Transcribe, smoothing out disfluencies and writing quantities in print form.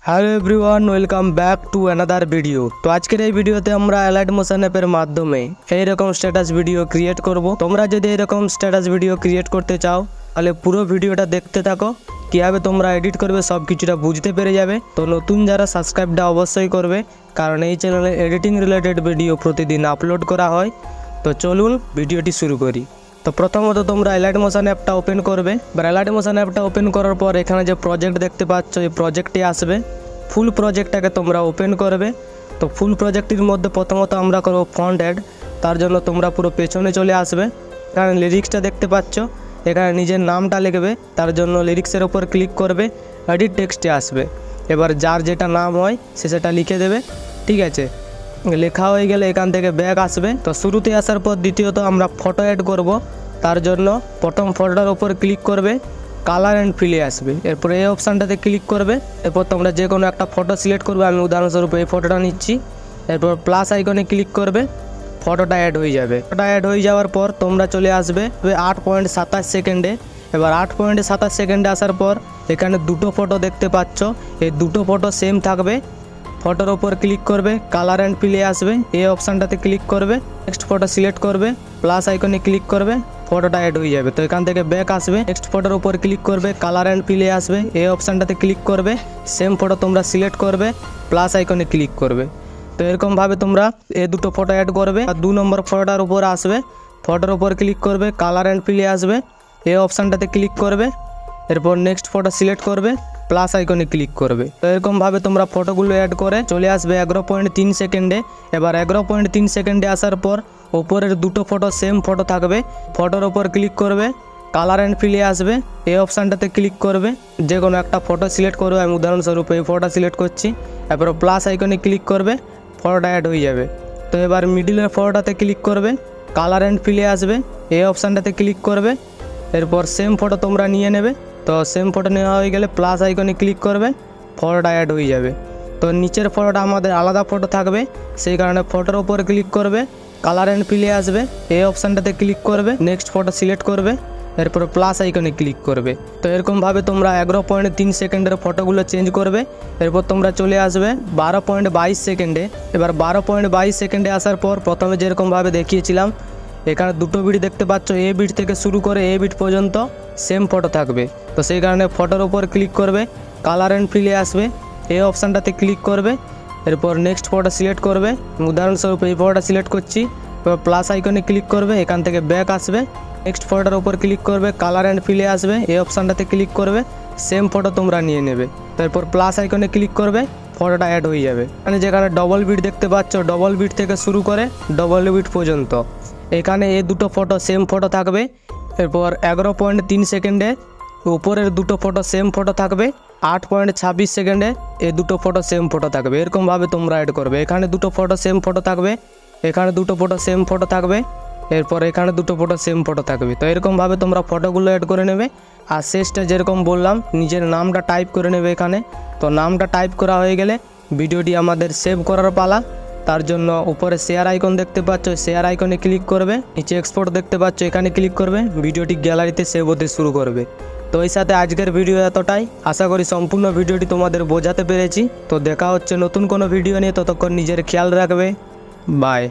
Hello everyone, welcome back to another video. তো আজকের এই ভিডিওতে আমরা অ্যালাইট মোশন অ্যাপের মাধ্যমে এইরকম স্ট্যাটাস ভিডিও ক্রিয়েট করব। তোমরা যদি এরকম স্ট্যাটাস ভিডিও ক্রিয়েট করতে চাও তাহলে পুরো ভিডিওটা দেখতে থাকো। কীভাবে তোমরা এডিট করবে সব কিছুটা বুঝতে পেরে যাবে। তো নতুন যারা সাবস্ক্রাইবটা অবশ্যই করবে, কারণ এই চ্যানেলে এডিটিং রিলেটেড ভিডিও প্রতিদিন আপলোড করা হয়। তো চলুন ভিডিওটি শুরু করি। তো প্রথমত তোমরা অ্যালাইট মোশন অ্যাপটা ওপেন করবে। অ্যালাইট মোশন অ্যাপটা ওপেন করার পর এখানে যে প্রজেক্ট দেখতে পাচ্ছ এই প্রজেক্টটি আসবে। ফুল প্রজেক্টটাকে তোমরা ওপেন করবে। তো ফুল প্রজেক্টের মধ্যে প্রথমত আমরা করব ফন্ট অ্যাড। তার জন্য তোমরা পুরো পেছনে চলে আসবে। এখানে লিরিক্সটা দেখতে পাচ্ছ, এখানে নিজের নামটা লিখবে। তার জন্য লিরিক্সের ওপর ক্লিক করবে, এডিট টেক্সটে আসবে। এবার যার যেটা নাম হয় সে সেটা লিখে দেবে। ঠিক আছে, লেখা হয়ে গেলে এখান থেকে ব্যাক আসবে। তো শুরুতে আসার পর দ্বিতীয়ত আমরা ফটো অ্যাড করব। তার জন্য প্রথম ফটোটার ওপর ক্লিক করবে, কালার অ্যান্ড ফিলে আসবে। এরপর এই অপশানটাতে ক্লিক করবে। এরপর তোমরা যে কোনো একটা ফটো সিলেক্ট করবে। আমি উদাহরণস্বরূপ এই ফটোটা নিচ্ছি। এরপর প্লাস আইকনে ক্লিক করবে, ফটোটা অ্যাড হয়ে যাবে। ফটোটা অ্যাড হয়ে যাওয়ার পর তোমরা চলে আসবে 8.27 সেকেন্ডে। এবার 8.27 সেকেন্ডে আসার পর এখানে দুটো ফটো দেখতে পাচ্ছ, এই দুটো ফটো সেম থাকবে। ফটোর ওপর ক্লিক করবে, কালার অ্যান্ড ফিলে আসবে, এই অপশানটাতে ক্লিক করবে, নেক্সট ফটো সিলেক্ট করবে, প্লাস আইকনে ক্লিক করবে, ফটোটা অ্যাড হয়ে যাবে। তো এখান থেকে ব্যাক আসবে, নেক্সট ফটোর উপর ক্লিক করবে, কালার অ্যান্ড ফিলে আসবে, এই অপশানটাতে ক্লিক করবে, সেম ফটো তোমরা সিলেক্ট করবে, প্লাস আইকনে ক্লিক করবে। তো এরকমভাবে তোমরা এই দুটো ফটো অ্যাড করবে। আর 2 নম্বর ফটোটার উপর আসবে, ফটোর উপর ক্লিক করবে, কালার অ্যান্ড ফিলে আসবে, এই অপশানটাতে ক্লিক করবে, এরপর নেক্সট ফটো সিলেক্ট করবে, প্লাস আইকনে ক্লিক করবে। তো এরকমভাবে তোমরা ফটোগুলো অ্যাড করে চলে আসবে 11.3 সেকেন্ডে। এবার 11.3 সেকেন্ডে আসার পর ওপরের দুটো ফটো সেম ফটো থাকবে। ফটোর ওপর ক্লিক করবে, কালার অ্যান্ড ফিলে আসবে, এই অপশানটাতে ক্লিক করবে, যে কোনো একটা ফটো সিলেক্ট করবে। আমি উদাহরণস্বরূপ এই ফটোটা সিলেক্ট করছি। এরপর প্লাস আইকনে ক্লিক করবে, ফটোটা অ্যাড হয়ে যাবে। তো এবার মিডিলের ফটোটাতে ক্লিক করবে, কালার অ্যান্ড ফিলে আসবে, এই অপশানটাতে ক্লিক করবে, এরপর সেম ফটো তোমরা নিয়ে নেবে। তো সেম ফটো নেওয়া হয়ে গেলে প্লাস আইকনে ক্লিক করবে, ফটোটা অ্যাড হয়ে যাবে। তো নিচের ফটোটা আমাদের আলাদা ফটো থাকবে, সেই কারণে ফটোর ওপর ক্লিক করবে, কালার অ্যান্ড ফিলে আসবে, এই অপশানটাতে ক্লিক করবে, নেক্সট ফটো সিলেক্ট করবে, এরপর প্লাস আইকনে ক্লিক করবে। তো এরকমভাবে তোমরা 11.3 সেকেন্ডের ফটোগুলো চেঞ্জ করবে। এরপর তোমরা চলে আসবে 12.22 সেকেন্ডে। এবার 12.22 সেকেন্ডে আসার পর প্রথমে যেরকমভাবে দেখিয়েছিলাম এখানে দুটো বিট দেখতে পাচ্ছ, এ বিট থেকে শুরু করে এ বিট পর্যন্ত সেম ফটো থাকবে। তো সেই কারণে ফটোর ওপর ক্লিক করবে, কালার অ্যান্ড ফিলে আসবে, এই অপশানটাতে ক্লিক করবে, এরপর নেক্সট ফটো সিলেক্ট করবে। উদাহরণস্বরূপ এই ফটোটা সিলেক্ট করছি। এবার প্লাস আইকনে ক্লিক করবে, এখান থেকে ব্যাক আসবে, নেক্সট ফটোটার ওপর ক্লিক করবে, কালার অ্যান্ড ফিলে আসবে, এই অপশানটাতে ক্লিক করবে, সেম ফটো তোমরা নিয়ে নেবে। তারপর প্লাস আইকনে ক্লিক করবে, ফটোটা অ্যাড হয়ে যাবে। মানে যেখানে ডবল বিট দেখতে পাচ্ছ, ডবল বিট থেকে শুরু করে ডবল বিট পর্যন্ত এখানে এই দুটো ফটো সেম ফটো থাকবে। এরপর 11.3 সেকেন্ডে উপরের দুটো ফটো সেম ফটো থাকবে। 8.26 সেকেন্ডে এই দুটো ফটো সেম ফটো থাকবে। এরকমভাবে তোমরা অ্যাড করবে। এখানে দুটো ফটো সেম ফটো থাকবে, এখানে দুটো ফটো সেম ফটো থাকবে, এরপর এখানে দুটো ফটো সেম ফটো থাকবে। তো এরকমভাবে তোমরা ফটোগুলো অ্যাড করে নেবে। আর শেষটা যেরকম বললাম নিজের নামটা টাইপ করে নেবে এখানে। তো নামটা টাইপ করা হয়ে গেলে ভিডিওটি আমাদের সেভ করার পালা। তার জন্য উপরে শেয়ার আইকন দেখতে পাচ্ছ, শেয়ার আইকনে ক্লিক করবে, নিচে এক্সপোর্ট দেখতে পাচ্ছ, এখানে ক্লিক করবে, ভিডিওটি গ্যালারিতে সেভ হতে শুরু করবে। তো এই সাথে আজকের ভিডিও এতটাই। আশা করি সম্পূর্ণ ভিডিওটি তোমাদের বোঝাতে পেরেছি। তো দেখা হচ্ছে নতুন কোনো ভিডিও নিয়ে, ততক্ষণ নিজের খেয়াল রাখবে। বাই।